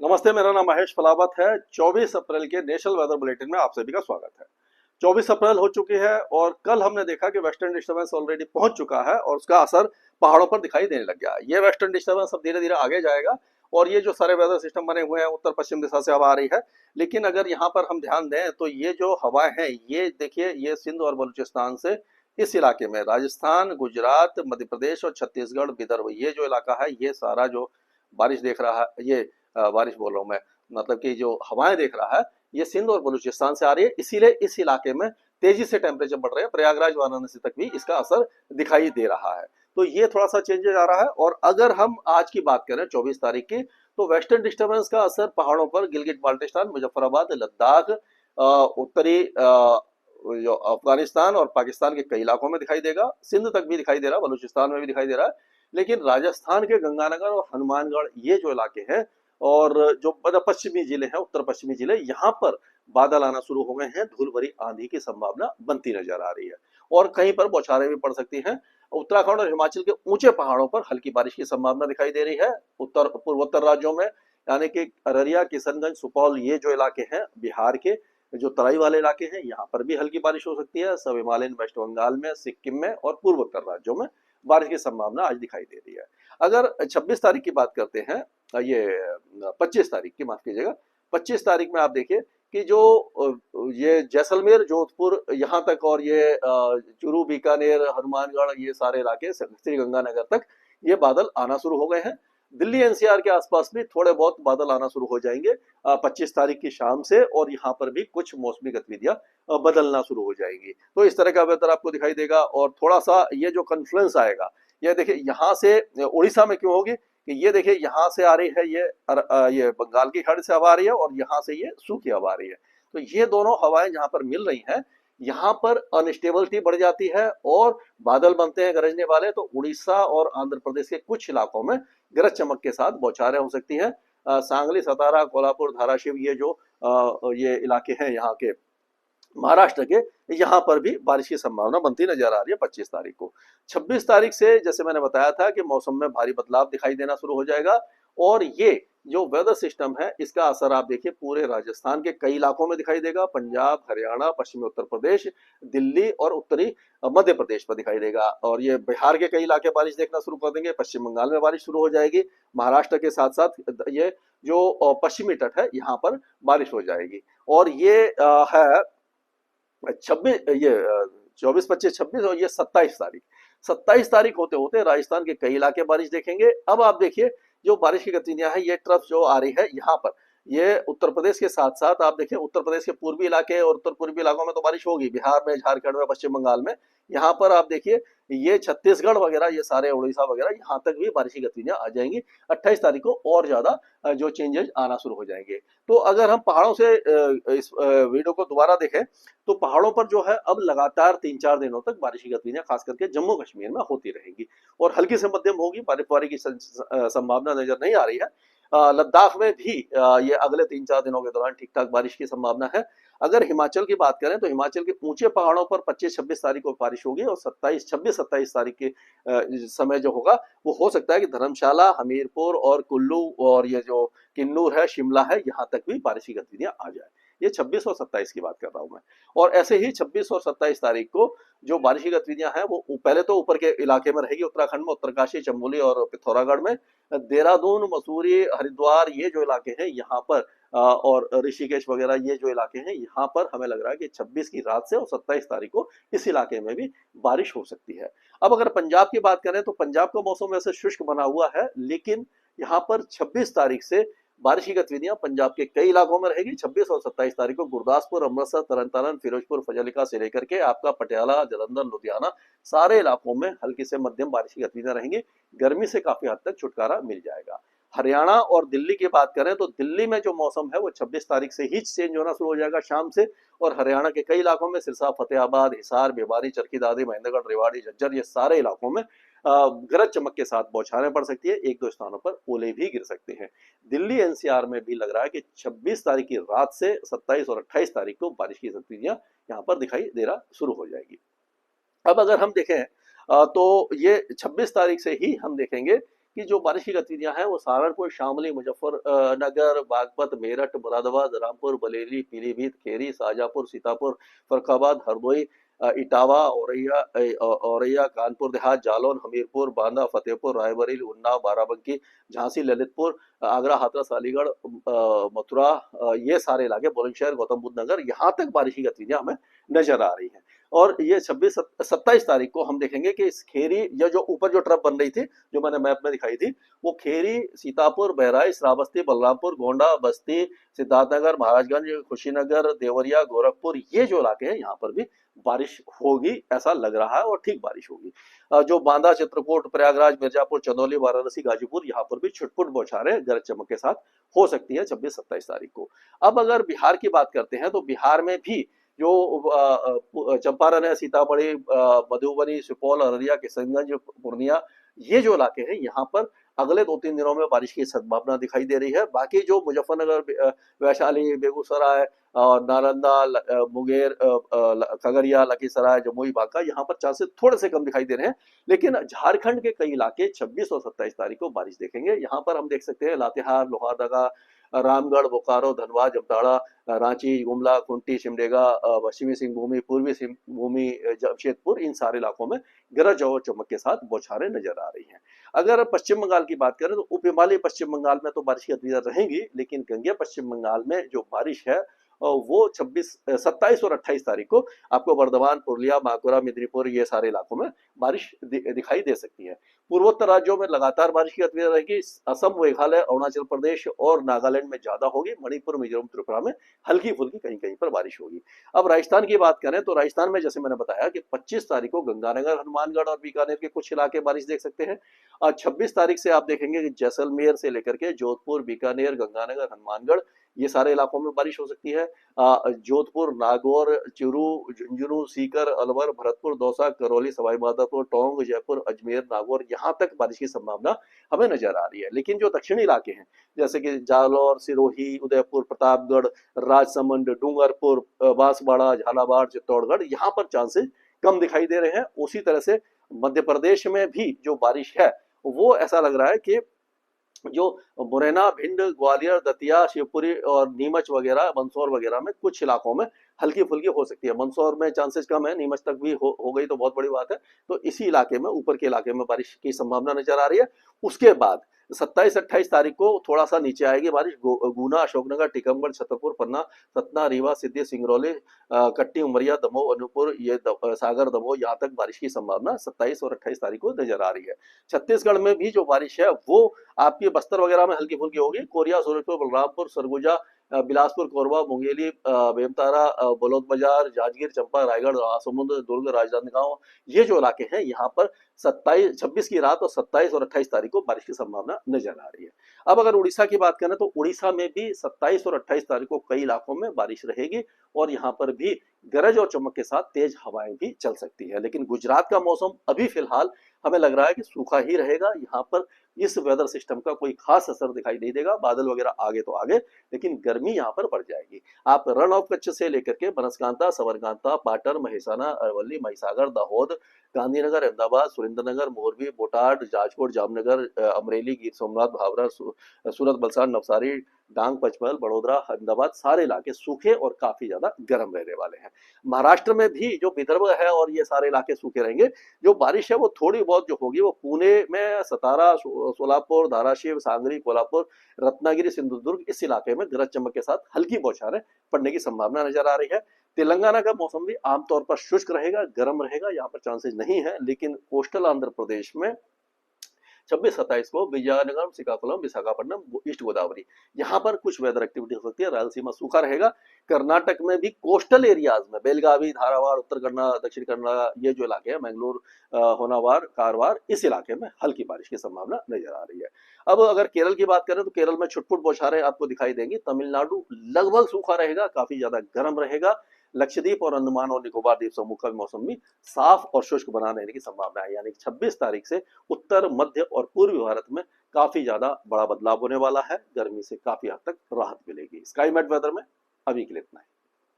नमस्ते, मेरा नाम महेश फलावत है। 24 अप्रैल के नेशनल वेदर बुलेटिन में आप सभी का स्वागत है। 24 अप्रैल हो चुकी है और कल हमने देखा कि वेस्टर्न डिस्टर्बेंस ऑलरेडी पहुंच चुका है और उसका असर पहाड़ों पर दिखाई देने लग गया। ये वेस्टर्न डिस्टर्बेंस अब धीरे धीरे आगे जाएगा और ये जो सारे वेदर सिस्टम बने हुए हैं उत्तर पश्चिम दिशा से हवा आ रही है। लेकिन अगर यहाँ पर हम ध्यान दें तो ये जो हवाएं हैं, ये देखिए, ये सिंध और बलूचिस्तान से इस इलाके में राजस्थान, गुजरात, मध्य प्रदेश और छत्तीसगढ़, विदर्भ, ये जो इलाका है, ये सारा जो बारिश देख रहा है, ये बारिश बोल रहा हूँ मैं, मतलब कि जो हवाएं देख रहा है, ये सिंध और बलूचिस्तान से आ रही है। इसीलिए इस इलाके में तेजी से टेम्परेचर बढ़ रहे हैं। प्रयागराज, वाराणसी तक भी इसका असर दिखाई दे रहा है। तो ये थोड़ा सा चेंजेस आ रहा है। और अगर हम आज की बात करें 24 तारीख की, तो वेस्टर्न डिस्टर्बेंस का असर पहाड़ों पर गिलगित बाल्टिस्तान, मुजफ्फराबाद, लद्दाख, उत्तरी जो अफगानिस्तान और पाकिस्तान के कई इलाकों में दिखाई देगा। सिंध तक भी दिखाई दे रहा है, बलूचिस्तान में भी दिखाई दे रहा है। लेकिन राजस्थान के गंगानगर और हनुमानगढ़, ये जो इलाके हैं और जो पश्चिमी जिले हैं, उत्तर पश्चिमी जिले, यहाँ पर बादल आना शुरू हो गए हैं। धूल भरी आंधी की संभावना बनती नजर आ रही है और कहीं पर बौछारें भी पड़ सकती हैं। उत्तराखंड और हिमाचल के ऊंचे पहाड़ों पर हल्की बारिश की संभावना दिखाई दे रही है। उत्तर पूर्वोत्तर राज्यों में, यानी कि अररिया, किशनगंज, सुपौल, ये जो इलाके हैं, बिहार के जो तराई वाले इलाके हैं, यहाँ पर भी हल्की बारिश हो सकती है। सब हिमालयन वेस्ट बंगाल में, सिक्किम में और पूर्वोत्तर राज्यों में बारिश की संभावना आज दिखाई दे रही है। अगर 26 तारीख की बात करते हैं, ये 25 तारीख की, माफ कीजिएगा, 25 तारीख में आप देखिए कि जो ये जैसलमेर, जोधपुर, यहाँ तक, और ये चूरू, बीकानेर, हनुमानगढ़, ये सारे इलाके श्री गंगानगर तक ये बादल आना शुरू हो गए हैं। दिल्ली एनसीआर के आसपास भी थोड़े बहुत बादल आना शुरू हो जाएंगे 25 तारीख की शाम से, और यहाँ पर भी कुछ मौसमी गतिविधियां बदलना शुरू हो जाएंगी। तो इस तरह का वेदर आपको दिखाई देगा। और थोड़ा सा ये जो कन्फ्लुएंस आएगा, ये देखिए यहाँ से उड़ीसा में क्यों होगी कि ये देखिए यहाँ से आ रही है, ये बंगाल की खाड़ी से हवा आ रही है और यहाँ से ये सूखी हवा आ रही है। तो ये दोनों हवाएं जहाँ पर मिल रही हैं, यहाँ पर अनस्टेबिलिटी बढ़ जाती है और बादल बनते हैं गरजने वाले। तो उड़ीसा और आंध्र प्रदेश के कुछ इलाकों में गरज चमक के साथ बौछारें हो सकती हैं। सांगली, सतारा, कोल्हापुर, धाराशिव, ये जो ये इलाके हैं यहाँ के महाराष्ट्र के, यहाँ पर भी बारिश की संभावना बनती नजर आ रही है 25 तारीख को। 26 तारीख से, जैसे मैंने बताया था, कि मौसम में भारी बदलाव दिखाई देना शुरू हो जाएगा और ये जो वेदर सिस्टम है, इसका असर आप देखिए पूरे राजस्थान के कई इलाकों में दिखाई देगा। पंजाब, हरियाणा, पश्चिमी उत्तर प्रदेश, दिल्ली और उत्तरी मध्य प्रदेश पर दिखाई देगा। और ये बिहार के कई इलाके बारिश देखना शुरू कर देंगे। पश्चिम बंगाल में बारिश शुरू हो जाएगी। महाराष्ट्र के साथ साथ ये जो पश्चिमी तट है, यहाँ पर बारिश हो जाएगी। और ये है 26, ये 24, 25, 26 और ये 27 तारीख। 27 तारीख होते होते राजस्थान के कई इलाके बारिश देखेंगे। अब आप देखिए जो बारिश की गतिविधियां हैं, ये ट्रफ जो आ रही है यहाँ पर, ये उत्तर प्रदेश के साथ साथ आप देखिए उत्तर प्रदेश के पूर्वी इलाके और उत्तर पूर्वी इलाकों में तो बारिश होगी, बिहार में, झारखंड में, पश्चिम बंगाल में। यहाँ पर आप देखिए ये छत्तीसगढ़ वगैरह, ये सारे उड़ीसा वगैरह, यहाँ तक भी बारिश की गतिविधियां आ जाएंगी। 28 तारीख को और ज्यादा जो चेंजेस आना शुरू हो जाएंगे। तो अगर हम पहाड़ों से इस वीडियो को दोबारा देखें, तो पहाड़ों पर जो है अब लगातार 3-4 दिनों तक बारिश की गतिविधियां खास करके जम्मू कश्मीर में होती रहेंगी और हल्की से मध्यम होगी। बर्फबारी की संभावना नजर नहीं आ रही है। लद्दाख में भी ये अगले 3-4 दिनों के दौरान ठीक ठाक बारिश की संभावना है। अगर हिमाचल की बात करें तो हिमाचल के ऊंचे पहाड़ों पर 25-26 तारीख को बारिश होगी और 26-27 तारीख के समय जो होगा, वो हो सकता है कि धर्मशाला, हमीरपुर और कुल्लू और ये जो किन्नूर है, शिमला है, यहाँ तक भी बारिश की गतिविधियां आ जाए। ये 26 और 27 की बात कर रहा हूं मैं। और ऐसे ही 26 और 27 तारीख को जो बारिश की गतिविधियां हैं, वो पहले तो ऊपर के इलाके में रहेगी, उत्तराखंड में, उत्तरकाशी, चमोली और पिथौरागढ़ में। देहरादून, मसूरी, हरिद्वार, ये जो इलाके हैं यहाँ पर, और ऋषिकेश वगैरह, ये जो इलाके हैं, यहाँ पर हमें लग रहा है कि 26 की रात से और 27 तारीख को इस इलाके में भी बारिश हो सकती है। अब अगर पंजाब की बात करें तो पंजाब का मौसम वैसे शुष्क बना हुआ है, लेकिन यहाँ पर 26 तारीख से बारिश की गतिविधियां पंजाब के कई इलाकों में रहेगी। 26 और 27 तारीख को गुरदासपुर, अमृतसर, तरन तारण, फिरोजपुर, फजलिका से लेकर के आपका पटियाला, जालंधर, लुधियाना, सारे इलाकों में हल्की से मध्यम बारिश की गतिविधियां रहेंगी। गर्मी से काफी हद तक छुटकारा मिल जाएगा। हरियाणा और दिल्ली की बात करें तो दिल्ली में जो मौसम है वो 26 तारीख से ही चेंज होना शुरू हो जाएगा शाम से। और हरियाणा के कई इलाकों में, सिरसा, फतेहाबाद, हिसार, भिवानी, चरखी दादरी, महेंद्रगढ़, रेवाड़ी, झज्जर, ये सारे इलाकों में गरज चमक के साथ बौछारें पड़ सकती है। एक दो स्थानों पर ओले भी गिर सकते हैं। दिल्ली एनसीआर में भी लग रहा है कि 26 तारीख की रात से 27 और 28 तारीख को बारिश की गतिविधियां यहाँ पर दिखाई देना शुरू हो जाएगी। अब अगर हम देखें तो ये 26 तारीख से ही हम देखेंगे कि जो बारिश की गतिविधियां हैं वो सहारनपुर, शामली, मुजफ्फरनगर, बागपत, मेरठ, मुरादाबाद, रामपुर, बरेली, पीलीभीत, खेरी, शाहजहांपुर, सीतापुर, फर्रुखाबाद, हरदोई, इटावा, औरैया, कानपुर देहात, जालौन, हमीरपुर, बांदा, फतेहपुर, रायबरेली, उन्नाव, बाराबंकी, झांसी, ललितपुर, आगरा, हाथरस, अलीगढ़, मथुरा, ये सारे इलाके, बुलंदशहर, गौतम बुद्ध नगर, यहाँ तक बारिश की गतिविधियां हमें नजर आ रही हैं। और ये 27 तारीख को हम देखेंगे कि इस खेरी, या जो ऊपर जो ट्रफ बन रही थी जो मैंने मैप में दिखाई थी, वो खेरी, सीतापुर, बहराइच, श्रावस्ती, बलरामपुर, गोंडा, बस्ती, सिद्धार्थनगर, महाराजगंज, कुशीनगर, देवरिया, गोरखपुर, ये जो इलाके हैं यहाँ पर भी बारिश होगी, ऐसा लग रहा है, और ठीक बारिश होगी। जो बांदा, चित्रकूट, प्रयागराज, मिर्जापुर, चंदौली, वाराणसी, गाजीपुर, यहाँ पर भी छुटपुट बौछारें गरज चमक के साथ हो सकती है 26-27 तारीख को। अब अगर बिहार की बात करते हैं तो बिहार में भी जो चंपारण है, सीतामढ़ी, मधुबनी, सुपौल, अररिया, किशनगंज, पूर्णिया, ये जो इलाके हैं यहाँ पर अगले 2-3 दिनों में बारिश की संभावना दिखाई दे रही है। बाकी जो मुजफ्फरनगर, वैशाली, बेगूसराय, नालंदा, मुंगेर, खगड़िया, लखीसराय, जमुई, बांका, यहाँ पर चांसेस थोड़े से कम दिखाई दे रहे हैं। लेकिन झारखंड के कई इलाके 26 और 27 तारीख को बारिश देखेंगे। यहाँ पर हम देख सकते हैं लातेहार, लोहारदगा, रामगढ़, बोकारो, धनबाद, जामताड़ा, रांची, गुमला, कुंटी, सिमडेगा, पश्चिमी सिंहभूमि, पूर्वी सिंहभूमि, जमशेदपुर, इन सारे इलाकों में गरज और चमक के साथ बौछारें नजर आ रही हैं। अगर पश्चिम बंगाल की बात करें तो उप हिमालय पश्चिम बंगाल में तो बारिश की गतिविधियां रहेंगी, लेकिन गंगेय पश्चिम बंगाल में जो बारिश है वो 27 और 28 तारीख को आपको बर्धमान, पुरुलिया, बांकुरा, मेदिनीपुर, ये सारे इलाकों में बारिश दिखाई दे सकती है। पूर्वोत्तर राज्यों में लगातार बारिश की गतिविधियां रहेगी। असम, मेघालय, अरुणाचल प्रदेश और नागालैंड में ज्यादा होगी। मणिपुर, मिजोरम, त्रिपुरा में हल्की फुल्की कहीं कहीं पर बारिश होगी। अब राजस्थान की बात करें तो राजस्थान में जैसे मैंने बताया कि 25 तारीख को गंगानगर, हनुमानगढ़ और बीकानेर के कुछ इलाके बारिश देख सकते हैं। और 26 तारीख से आप देखेंगे कि जैसलमेर से लेकर के जोधपुर, बीकानेर, गंगानगर, हनुमानगढ़, ये सारे इलाकों में बारिश हो सकती है। जोधपुर, नागौर, चूरू, झुंझुनू, सीकर, अलवर, भरतपुर, दौसा, करौली, सवाईमाधोपुर, टोंक, जयपुर, अजमेर, नागौर, यहाँ तक बारिश की संभावना हमें नजर आ रही है। लेकिन जो दक्षिणी इलाके हैं जैसे कि जालौर, सिरोही, उदयपुर, प्रतापगढ़, राजसमंद, डूंगरपुर, बांसवाड़ा, झालावाड़, चित्तौड़गढ़, यहाँ पर चांसेस कम दिखाई दे रहे हैं। उसी तरह से मध्य प्रदेश में भी जो बारिश है वो ऐसा लग रहा है कि जो मुरैना, भिंड, ग्वालियर, दतिया, शिवपुरी और नीमच वगैरह, मंदसौर वगैरह में कुछ इलाकों में हल्की फुल्की हो सकती है। मंदसौर में चांसेस कम है, नीमच तक भी हो गई तो बहुत बड़ी बात है। तो इसी इलाके में, ऊपर के इलाके में बारिश की संभावना नजर आ रही है। उसके बाद 27-28 तारीख को थोड़ा सा नीचे आएगी बारिश। गुना, अशोकनगर, टीकमगढ़, छतरपुर, पन्ना, सतना, रीवा, सिद्धि, सिंगरौली, कट्टी, उमरिया, दमोह, अनूपपुर, ये सागर, दमोह, यहाँ तक बारिश की संभावना 27 और 28 तारीख को नजर आ रही है। छत्तीसगढ़ में भी जो बारिश है वो आपकी बस्तर वगैरह में हल्की फुल्की होगी। कोरिया, सूरजपुर, बलरामपुर, सरगुजा, बिलासपुर, कोरबा, मुंगेली, बेमतारा, बलौदाबाजार, जांजगीर, चंपा, रायगढ़, महासमुंद, दुर्ग, राजनांदगांव, ये जो इलाके हैं यहाँ पर 26 की रात और 27 और 28 तारीख को बारिश की संभावना नजर आ रही है। अब अगर उड़ीसा की बात करें तो उड़ीसा में भी 27 और 28 तारीख को कई इलाकों में बारिश रहेगी और यहाँ पर भी गरज और चमक के साथ तेज हवाएं भी चल सकती है। लेकिन गुजरात का मौसम अभी फिलहाल हमें लग रहा है कि सूखा ही रहेगा। यहाँ पर इस वेदर सिस्टम का कोई खास असर दिखाई नहीं देगा। बादल वगैरह आगे तो आगे, लेकिन गर्मी यहाँ पर बढ़ जाएगी। आप रण ऑफ कच्छ से लेकर के बनसकांता, सबरकांता, पाटन, महेसाना, अरवली, महिसागर, दाहोद, गांधीनगर, अहमदाबाद, सुरेंद्रनगर, मोरबी, बोटाड, जाजपुर, जामनगर, अमरेली, गिर सोमनाथ, भावरा, सूरत, बलसाड़, नवसारी, डांग, पचमढ़, बड़ोदरा, अहमदाबाद, सारे इलाके सूखे और काफी ज्यादा गर्म रहने वाले हैं। महाराष्ट्र में भी जो विदर्भ है और ये सारे इलाके सूखे रहेंगे। जो बारिश है वो थोड़ी बहुत जो होगी वो पुणे में, सतारा, सोलापुर, धाराशिव, सांगली, कोल्हापुर, रत्नागिरी, सिंधुदुर्ग, इस इलाके में गरज चमक के साथ हल्की बौछारें पड़ने की संभावना नजर आ रही है। तेलंगाना का मौसम भी आमतौर पर शुष्क रहेगा, गर्म रहेगा, यहाँ पर चांसेस नहीं है। लेकिन कोस्टल आंध्र प्रदेश में 26-27 को विजयनगरम, श्रीकाकुलम, विशाखापट्टनम, ईस्ट गोदावरी, यहाँ पर कुछ वेदर एक्टिविटी हो सकती है। रायलसीमा सूखा रहेगा। कर्नाटक में भी कोस्टल एरियाज में बेलगावी, धारावाड़, उत्तर कन्नड़ा, दक्षिण कन्नड़ा, ये जो इलाके हैं, मैंगलोर, होनावार, कारवार, इस इलाके में हल्की बारिश की संभावना नजर आ रही है। अब अगर केरल की बात करें तो केरल में छुटपुट बौछारें आपको दिखाई देंगी। तमिलनाडु लगभग सूखा रहेगा, काफी ज्यादा गर्म रहेगा। लक्षद्वीप और अंडमान और निकोबार द्वीप समूह का मौसम भी साफ और शुष्क बना रहने की संभावना है। यानी 26 तारीख से उत्तर, मध्य और पूर्वी भारत में काफी ज्यादा बड़ा बदलाव होने वाला है। गर्मी से काफी हद तक राहत मिलेगी। स्काई मेट वेदर में अभी के लिए इतना ही।